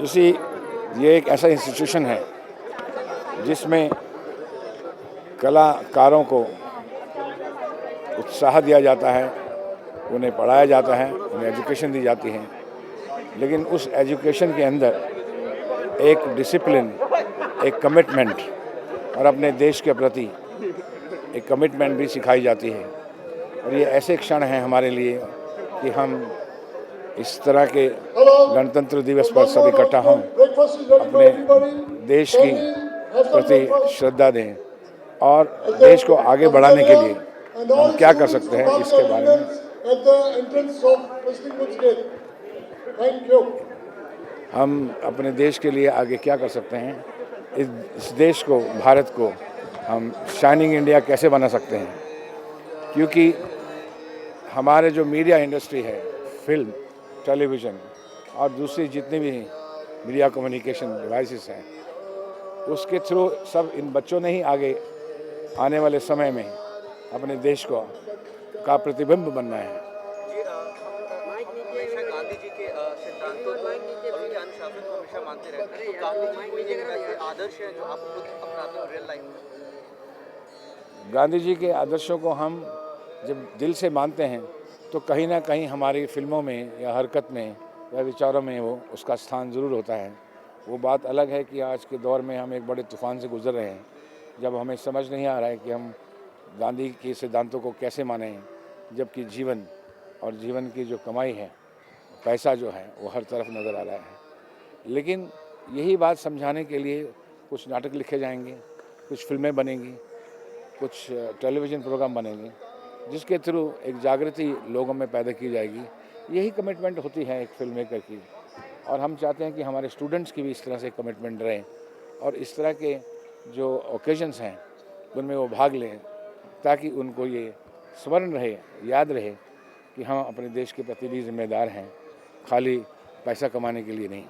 इसी ये एक ऐसा इंस्टीट्यूशन है जिसमें कलाकारों को उत्साह दिया जाता है, उन्हें पढ़ाया जाता है, उन्हें एजुकेशन दी जाती है, लेकिन उस एजुकेशन के अंदर एक डिसिप्लिन, एक कमिटमेंट और अपने देश के प्रति एक कमिटमेंट भी सिखाई जाती है। और ये ऐसे क्षण हैं हमारे लिए कि हम इस तरह के गणतंत्र दिवस पर सब इकट्ठा हों, अपने देश की प्रति श्रद्धा दें और देश को आगे बढ़ाने के लिए हम क्या कर सकते हैं इसके बारे में हम अपने देश के लिए आगे क्या कर सकते हैं, इस देश को, भारत को हम शाइनिंग इंडिया कैसे बना सकते हैं। क्योंकि हमारे जो मीडिया इंडस्ट्री है, फिल्म, टेलीविज़न और दूसरी जितनी भी मीडिया कम्युनिकेशन डिवाइसेस हैं, उसके थ्रू सब इन बच्चों ने ही आगे आने वाले समय में अपने देश को का प्रतिबिंब बनना है। हमेशा गांधी जी के सिद्धांतों को और उनके अनुशासन को हमेशा मानते रहते हैं, तो गांधी जी कोई एक ऐसे आदर्श हैं जो आप खुद अपनाते हो रियल लाइफ में? गांधी जी के आदर्शों को हम जब दिल से मानते हैं तो कहीं ना कहीं हमारी फिल्मों में या हरकत में या विचारों में वो उसका स्थान ज़रूर होता है। वो बात अलग है कि आज के दौर में हम एक बड़े तूफ़ान से गुजर रहे हैं, जब हमें समझ नहीं आ रहा है कि हम गांधी के सिद्धांतों को कैसे मानें, जबकि जीवन और जीवन की जो कमाई है, पैसा जो है वो हर तरफ नज़र आ रहा है। लेकिन यही बात समझाने के लिए कुछ नाटक लिखे जाएंगे, कुछ फिल्में बनेंगी, कुछ टेलीविज़न प्रोग्राम बनेंगे, जिसके थ्रू एक जागृति लोगों में पैदा की जाएगी। यही कमिटमेंट होती है एक फिल्म मेकर की, और हम चाहते हैं कि हमारे स्टूडेंट्स की भी इस तरह से कमिटमेंट रहे और इस तरह के जो ओकेजन्स हैं उनमें वो भाग लें, ताकि उनको ये स्मरण रहे, याद रहे कि हम अपने देश के प्रति भी जिम्मेदार हैं, खाली पैसा कमाने के लिए नहीं।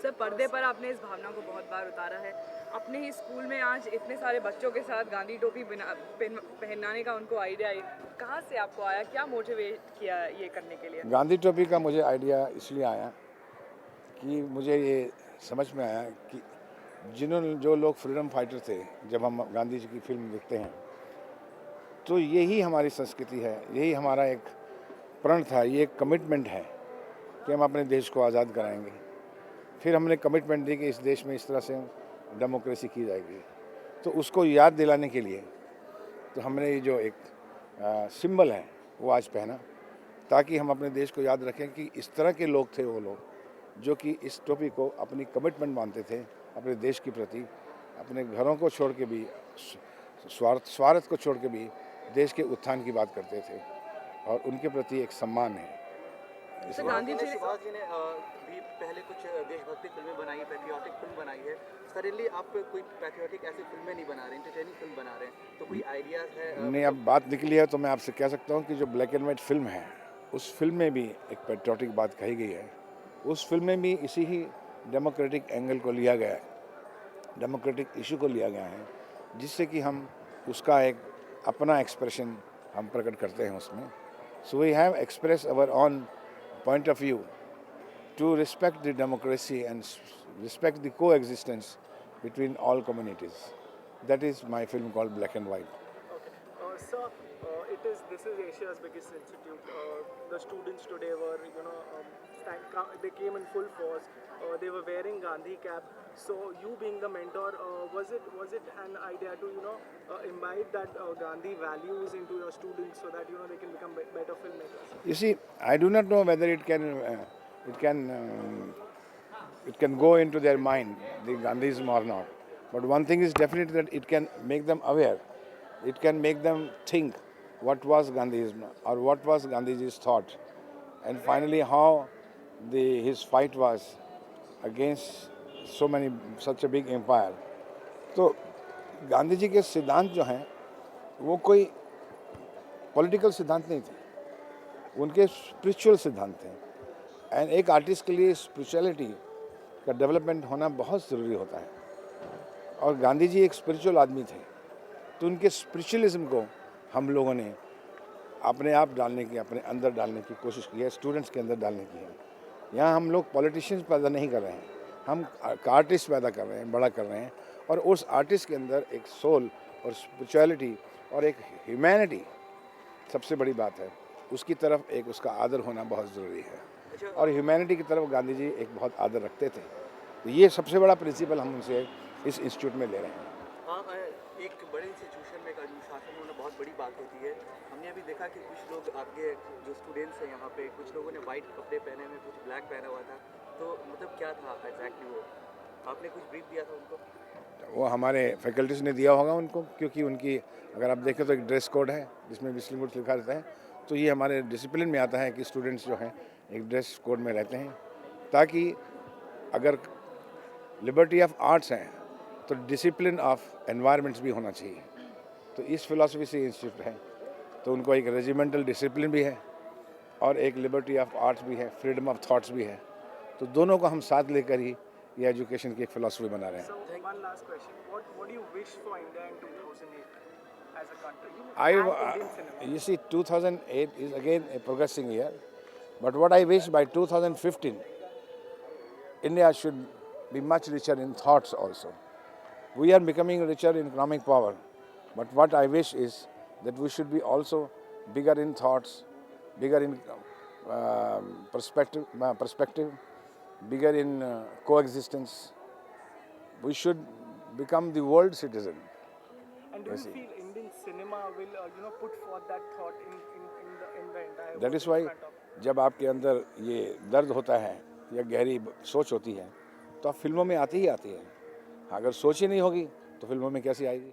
सर, पर्दे पर आपने इस भावना को बहुत बार उतारा है। अपने ही स्कूल में आज इतने सारे बच्चों के साथ गांधी टोपी पहनाने का उनको आइडिया कहाँ से आपको आया, क्या मोटिवेट किया ये करने के लिए? गांधी टोपी का मुझे आइडिया इसलिए आया कि मुझे ये समझ में आया कि जो लोग फ्रीडम फाइटर थे, जब हम गांधी जी की फिल्म देखते हैं तो यही हमारी संस्कृति है, यही हमारा एक प्रण था, ये एक कमिटमेंट है कि हम अपने देश को आज़ाद कराएंगे। फिर हमने कमिटमेंट दी कि इस देश में इस तरह से डेमोक्रेसी की जाएगी, तो उसको याद दिलाने के लिए तो हमने ये जो एक सिंबल है वो आज पहना, ताकि हम अपने देश को याद रखें कि इस तरह के लोग थे वो लोग जो कि इस टोपी को अपनी कमिटमेंट मानते थे अपने देश के प्रति, अपने घरों को छोड़ के भी, स्वार्थ को छोड़ के भी देश के उत्थान की बात करते थे और उनके प्रति एक सम्मान है। गांधी जी सुभाष जी ने भी पहले कुछ देशभक्ति फिल्में बनाई है, पैट्रियोटिक फिल्म बनाई है। सडनली आप कोई पैट्रियोटिक ऐसी फिल्में नहीं बना रहे, एंटरटेनिंग फिल्म बना रहे हैं, तो कोई आइडियाज़ है? नहीं, अब बात निकली है तो मैं आपसे कह सकता हूँ कि जो ब्लैक एंड वाइट फिल्म है, उस फिल्म में भी एक पैट्रियोटिक बात कही गई है। उस फिल्म में भी इसी ही डेमोक्रेटिक एंगल को लिया गया है, डेमोक्रेटिक इशू को लिया गया है, जिससे कि हम उसका एक अपना एक्सप्रेशन हम प्रकट करते हैं उसमें। So we have express our own point of view to respect the democracy and respect the coexistence between all communities. That is my film called Black and White. Okay. Sir, this is Asia's biggest institute. The students today were, they came in full force. They were wearing Gandhi cap. So you being the mentor, was it an idea to imbibe that Gandhi values into your students so that they can become better filmmakers? You see, I do not know whether it can go into their mind, the Gandhism or not. But one thing is definite, that it can make them aware. It can make them think what was Gandhism or what was Gandhiji's thought, and finally how his fight was against such a big empire. तो गांधी जी के सिद्धांत जो हैं वो कोई political सिद्धांत नहीं थे, उनके स्पिरिचुअल सिद्धांत थे। एंड एक आर्टिस्ट के लिए स्पिरिचुअलिटी का डेवलपमेंट होना बहुत ज़रूरी होता है, और गांधी जी एक स्पिरिचुअल आदमी थे, तो उनके स्पिरिचुअलिज्म को हम लोगों ने अपने आप डालने की, अपने अंदर डालने की कोशिश की है, स्टूडेंट्स के अंदर डालने की है। यहाँ हम लोग पॉलिटिशियंस पैदा नहीं कर रहे हैं, हम आर्टिस्ट पैदा कर रहे हैं, बड़ा कर रहे हैं। और उस आर्टिस्ट के अंदर एक सोल और स्पिरिचुअलिटी और एक ह्यूमैनिटी सबसे बड़ी बात है, उसकी तरफ एक उसका आदर होना बहुत ज़रूरी है। और ह्यूमैनिटी की तरफ गांधी जी एक बहुत आदर रखते थे। तो ये सबसे बड़ा प्रिंसिपल हम उनसे इस इंस्टीट्यूट में ले रहे हैं। हाँ, एक बड़े इंस्टीट्यूशन में अनुशासन होना बहुत बड़ी बात होती है। हमने अभी देखा कि कुछ लोग आपके जो स्टूडेंट्स हैं यहाँ पे, कुछ लोगों ने वाइट कपड़े पहने हुए, कुछ ब्लैक पहना हुआ था, तो मतलब क्या था एग्जैक्टली वो? आपने कुछ ब्रीफ दिया था उनको? वो हमारे फैकल्टीज ने दिया होगा उनको, क्योंकि उनकी अगर आप देखें तो एक ड्रेस कोड है जिसमें विस्लिंग वुड्स लिखा रहता है। तो ये हमारे डिसिप्लिन में आता है कि स्टूडेंट्स जो हैं एक ड्रेस कोड में रहते हैं, ताकि अगर लिबर्टी ऑफ आर्ट्स हैं तो डिसिप्लिन ऑफ एनवायरनमेंट्स भी होना चाहिए। तो इस फिलॉसफी से इंस्टीट्यूट है, तो उनको एक रेजिमेंटल डिसिप्लिन भी है और एक लिबर्टी ऑफ आर्ट्स भी है, फ्रीडम ऑफ थॉट्स भी है। तो दोनों को हम साथ लेकर ही ये एजुकेशन की एक फिलॉसफी बना रहे हैं। So one last question: what do you wish for India in 2008 as a country? And Indian cinema. You see, 2008 is again a progressing year, but what I wish by 2015, India should be much richer in thoughts also. We are becoming richer in economic power, but what I wish is that we should be also bigger in thoughts, bigger in perspective, bigger in coexistence. We should become the world citizen. And do you feel Indian cinema will, put forth that thought in the entire That world is why in front of? जब आपके अंदर ये दर्द होता है या गहरी सोच होती है तो आप फिल्मों में आती ही आती है। अगर सोच ही नहीं होगी तो फिल्मों में कैसी आएगी।